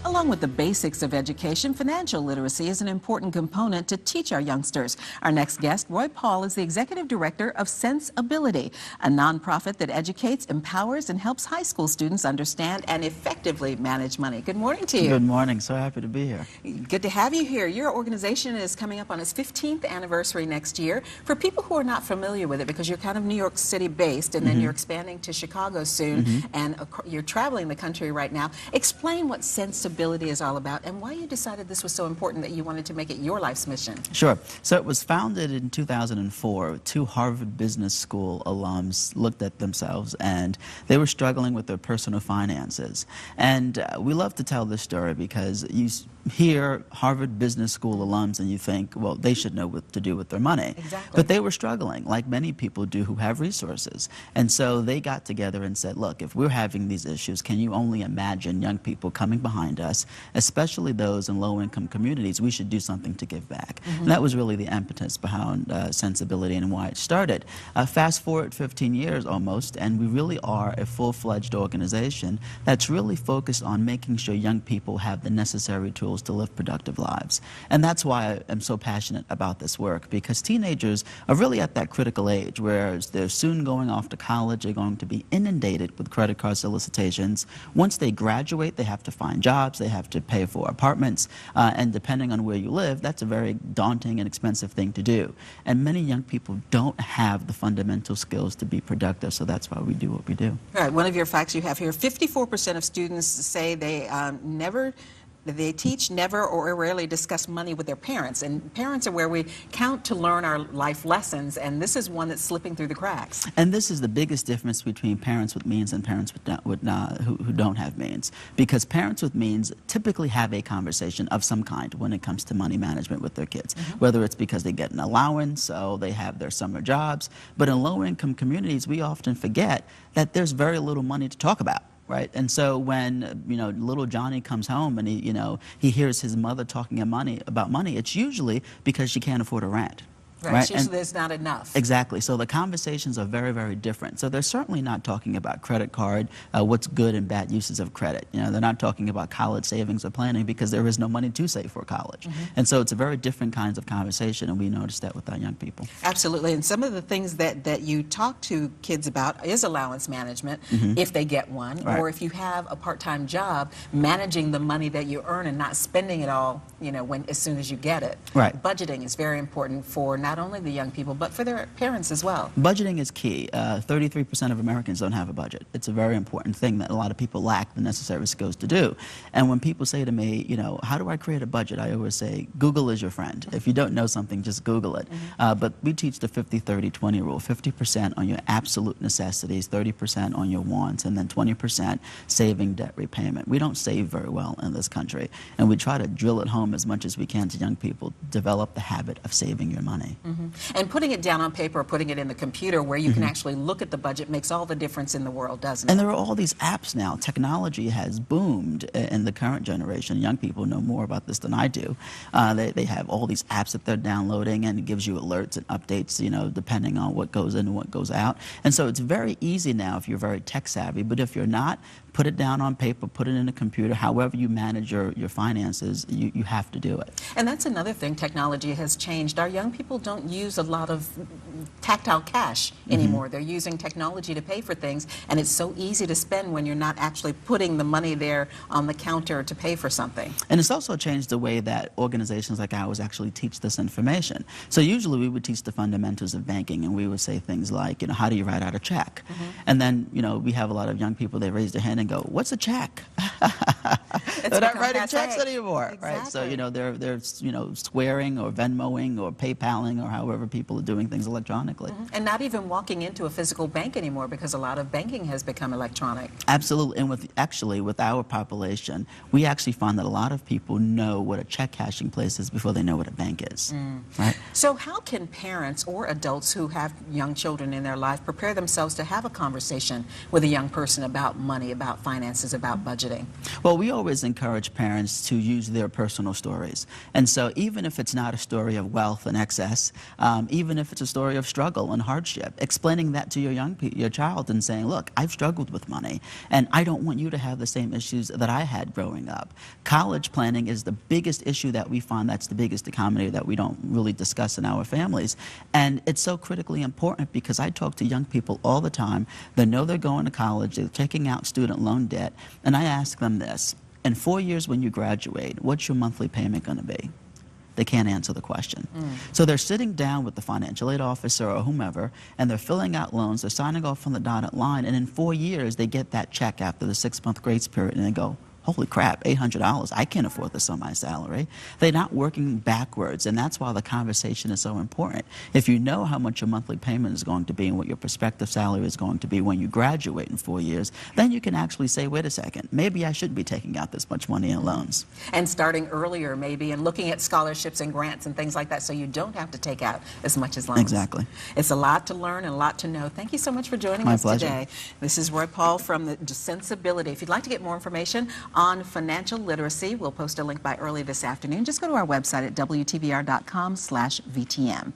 Along with the basics of education, financial literacy is an important component to teach our youngsters. Our next guest, Roy Paul, is the executive director of Sensibility, a nonprofit that educates, empowers, and helps high school students understand and effectively manage money. Good morning to you. Good morning. So happy to be here. Good to have you here. Your organization is coming up on its 15th anniversary next year. For people who are not familiar with it, because you're kind of New York City based, and then you're expanding to Chicago soon, and you're traveling the country right now, explain what Sensibility is all about and why you decided this was so important that you wanted to make it your life's mission. Sure. So it was founded in 2004. Two Harvard Business School alums looked at themselves and they were struggling with their personal finances. And we love to tell this story because you hear Harvard Business School alums and you think, well, they should know what to do with their money. Exactly. But they were struggling, like many people do who have resources. And so they got together and said, look, if we're having these issues, can you only imagine young people coming behind us, especially those in low-income communities? We should do something to give back. And that was really the impetus behind Sensibility and why it started. Fast forward 15 years almost, and we really are a full-fledged organization that's really focused on making sure young people have the necessary tools to live productive lives. And that's why I'm so passionate about this work, because teenagers are really at that critical age where they're soon going off to college, they're going to be inundated with credit card solicitations. Once they graduate, they have to find jobs, they have to pay for apartments, and depending on where you live, that's a very daunting and expensive thing to do. And many young people don't have the fundamental skills to be productive, so that's why we do what we do. All right, one of your facts you have here, 54% of students say they teach, never, or rarely discuss money with their parents. And parents are where we count to learn our life lessons, and this is one that's slipping through the cracks. And this is the biggest difference between parents with means and parents who don't have means. Because parents with means typically have a conversation of some kind when it comes to money management with their kids. Whether it's because they get an allowance, so they have their summer jobs. But in low-income communities, we often forget that there's very little money to talk about. Right, and so when little Johnny comes home and he hears his mother talking about money, it's usually because she can't afford a rent. Right, usually there's not enough. Exactly. So the conversations are very, very different. So they're certainly not talking about credit card, what's good and bad uses of credit. They're not talking about college savings or planning because there is no money to save for college. And so it's a very different kinds of conversation, and we notice that with our young people. Absolutely. And some of the things that you talk to kids about is allowance management, if they get one, or if you have a part-time job, managing the money that you earn and not spending it all, as soon as you get it. Right. Budgeting is very important for not only the young people, but for their parents as well. Budgeting is key. 33% of Americans don't have a budget. It's a very important thing that a lot of people lack the necessary skills to do. And when people say to me, how do I create a budget? I always say, Google is your friend. If you don't know something, just Google it. But we teach the 50-30-20 rule, 50% on your absolute necessities, 30% on your wants, and then 20% saving, debt repayment. We don't save very well in this country, and we try to drill it home as much as we can to young people, develop the habit of saving your money. And putting it down on paper or putting it in the computer where you can actually look at the budget makes all the difference in the world, doesn't it? And there are all these apps now. Technology has boomed in the current generation. Young people know more about this than I do. They have all these apps that they're downloading, and it gives you alerts and updates, depending on what goes in and what goes out. And so it's very easy now if you're very tech savvy, but if you're not, put it down on paper, put it in a computer. However you manage your finances, you have to do it. And that's another thing technology has changed. Our young people don't use a lot of tactile cash anymore. They're using technology to pay for things, and it's so easy to spend when you're not actually putting the money there on the counter to pay for something. And it's also changed the way that organizations like ours actually teach this information. So usually we would teach the fundamentals of banking, and we would say things like, how do you write out a check? And then, we have a lot of young people, they raise their hand and go, what's a check? They're not writing checks anymore, exactly. right? So, they're squaring or Venmoing or PayPaling or however people are doing things electronically. And not even walking into a physical bank anymore because a lot of banking has become electronic. Absolutely. And with our population, we actually find that a lot of people know what a check cashing place is before they know what a bank is. Right? So how can parents or adults who have young children in their life prepare themselves to have a conversation with a young person about money, about finances, about budgeting? Well, we always encourage parents to use their personal stories. And so even if it's not a story of wealth and excess, even if it's a story of struggle and hardship, explaining that to your child and saying, look, I've struggled with money, and I don't want you to have the same issues that I had growing up. College planning is the biggest issue that we find. That's the biggest accommodator that we don't really discuss in our families. And it's so critically important because I talk to young people all the time. They know they're going to college, they're taking out student loan debt, and I ask them this: in 4 years when you graduate, what's your monthly payment going to be? They can't answer the question. So they're sitting down with the financial aid officer or whomever, and they're filling out loans, they're signing off on the dotted line, and in 4 years they get that check after the 6-month grace period, and they go, holy crap, $800, I can't afford this on my salary. They're not working backwards, and that's why the conversation is so important. If you know how much your monthly payment is going to be and what your prospective salary is going to be when you graduate in 4 years, then you can actually say, wait a second, maybe I shouldn't be taking out this much money in loans. And starting earlier maybe, and looking at scholarships and grants and things like that, so you don't have to take out as much as loans. Exactly. It's a lot to learn and a lot to know. Thank you so much for joining us today. This is Roy Paul from the Sensibility. If you'd like to get more information on financial literacy, we'll post a link by early this afternoon. Just go to our website at WTVR.com/VTM.